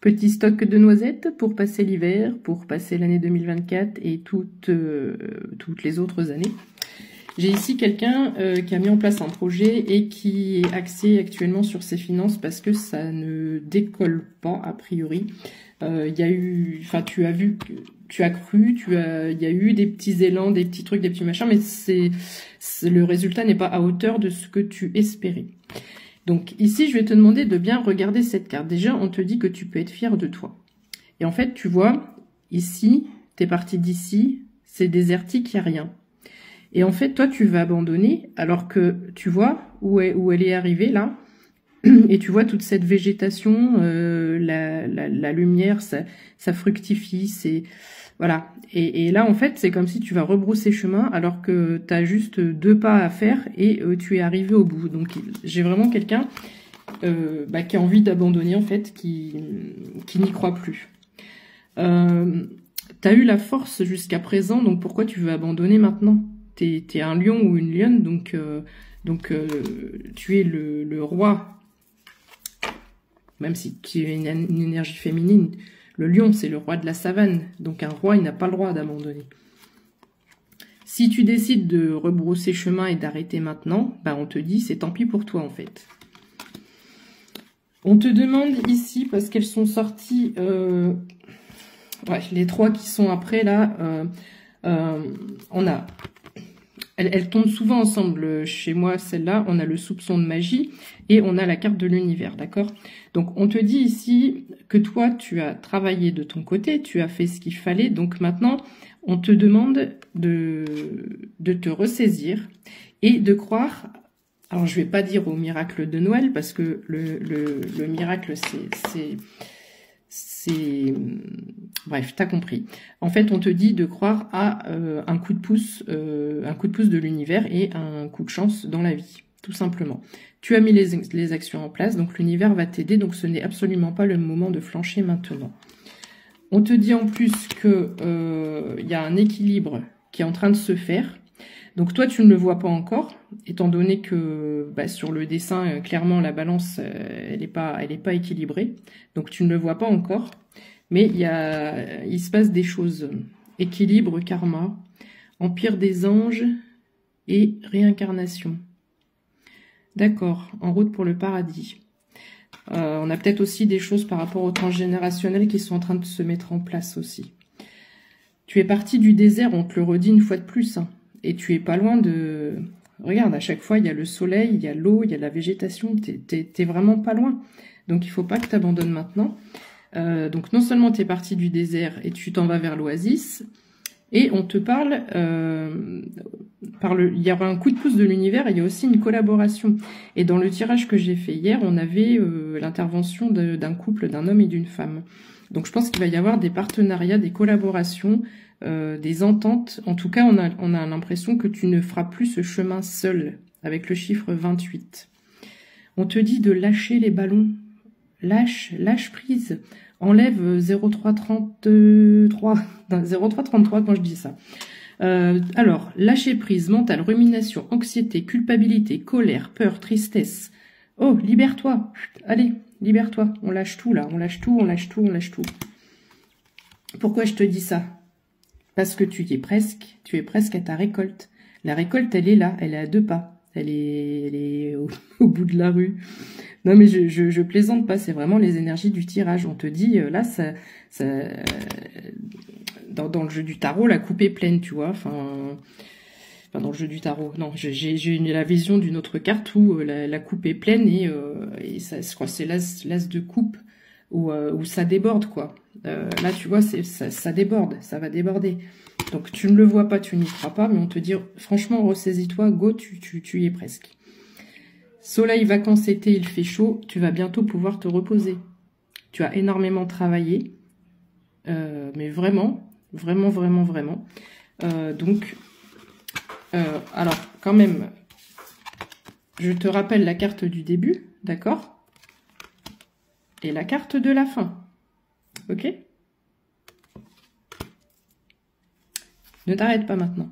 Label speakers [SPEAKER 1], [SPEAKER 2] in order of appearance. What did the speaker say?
[SPEAKER 1] Petit stock de noisettes pour passer l'hiver, pour passer l'année 2024 et toutes les autres années. J'ai ici quelqu'un qui a mis en place un projet et qui est axé actuellement sur ses finances parce que ça ne décolle pas a priori. Il y a eu, enfin tu as vu, tu as cru, il y a eu des petits élans, des petits trucs, des petits machins, mais le résultat n'est pas à hauteur de ce que tu espérais. Donc ici, je vais te demander de bien regarder cette carte. Déjà, on te dit que tu peux être fier de toi. Et en fait, tu vois, ici, t'es parti d'ici, c'est désertique, il n'y a rien. Et en fait, toi, tu vas abandonner, alors que tu vois où elle est arrivée, là, et tu vois toute cette végétation, la lumière, ça fructifie, c'est... Voilà. Et là, en fait, c'est comme si tu vas rebrousser chemin, alors que tu as juste 2 pas à faire, et tu es arrivé au bout. Donc, j'ai vraiment quelqu'un qui a envie d'abandonner, en fait, qui n'y croit plus. Tu as eu la force jusqu'à présent, donc pourquoi tu veux abandonner maintenant ? T'es un lion ou une lionne, donc tu es le roi, même si tu es une énergie féminine. Le lion, c'est le roi de la savane, donc un roi, il n'a pas le droit d'abandonner. Si tu décides de rebrousser chemin et d'arrêter maintenant, on te dit c'est tant pis pour toi en fait. On te demande ici, parce qu'elles sont sorties, les 3 qui sont après là, on a... Elles tombent souvent ensemble chez moi, celle-là. On a le soupçon de magie et on a la carte de l'univers, d'accord? Donc, on te dit ici que toi, tu as travaillé de ton côté, tu as fait ce qu'il fallait. Donc, maintenant, on te demande de te ressaisir et de croire... Alors, je vais pas dire au miracle de Noël parce que le miracle, bref, t'as compris. En fait, on te dit de croire à un coup de pouce de l'univers et un coup de chance dans la vie, tout simplement. Tu as mis les actions en place, donc l'univers va t'aider, donc ce n'est absolument pas le moment de flancher maintenant. On te dit en plus que y a un équilibre qui est en train de se faire. Donc toi, tu ne le vois pas encore, étant donné que sur le dessin, clairement, la balance, elle est pas équilibrée. Donc tu ne le vois pas encore, mais il se passe des choses. Équilibre, karma, empire des anges et réincarnation. D'accord, en route pour le paradis. On a peut-être aussi des choses par rapport au transgénérationnel qui sont en train de se mettre en place aussi. Tu es parti du désert, on te le redit une fois de plus, hein. Et tu es pas loin de... Regarde, à chaque fois, il y a le soleil, il y a l'eau, il y a la végétation. T'es vraiment pas loin. Donc, il faut pas que tu abandonnes maintenant. Donc, non seulement tu es parti du désert et tu t'en vas vers l'oasis, et on te parle... il y aura un coup de pouce de l'univers et il y a aussi une collaboration. Et dans le tirage que j'ai fait hier, on avait l'intervention d'un couple, d'un homme et d'une femme. Donc, je pense qu'il va y avoir des partenariats, des collaborations... des ententes. En tout cas, on a l'impression que tu ne feras plus ce chemin seul, avec le chiffre 28. On te dit de lâcher les ballons. Lâche prise. Enlève 0333. 0333 quand je dis ça. Alors, lâcher prise, mental, rumination, anxiété, culpabilité, colère, peur, tristesse. Oh, libère-toi. Allez, libère-toi. On lâche tout là. On lâche tout. Pourquoi je te dis ça ? Parce que tu es presque à ta récolte. La récolte, elle est là, elle est à 2 pas. Elle est au bout de la rue. Non, mais je plaisante pas, c'est vraiment les énergies du tirage. On te dit, là, dans le jeu du tarot, la coupe est pleine, tu vois. Enfin, dans le jeu du tarot, non, j'ai la vision d'une autre carte où la coupe est pleine et ça, je crois que c'est l'as de coupe où ça déborde, quoi. Là, tu vois, ça déborde, ça va déborder. Donc, tu ne le vois pas, tu n'y crois pas, mais on te dit, franchement, ressaisis-toi, go, tu y es presque. Soleil, vacances, été, il fait chaud, tu vas bientôt pouvoir te reposer. Tu as énormément travaillé, mais vraiment. Alors, quand même, je te rappelle la carte du début, d'accord ? Et la carte de la fin. Ok ? Ne t'arrête pas maintenant.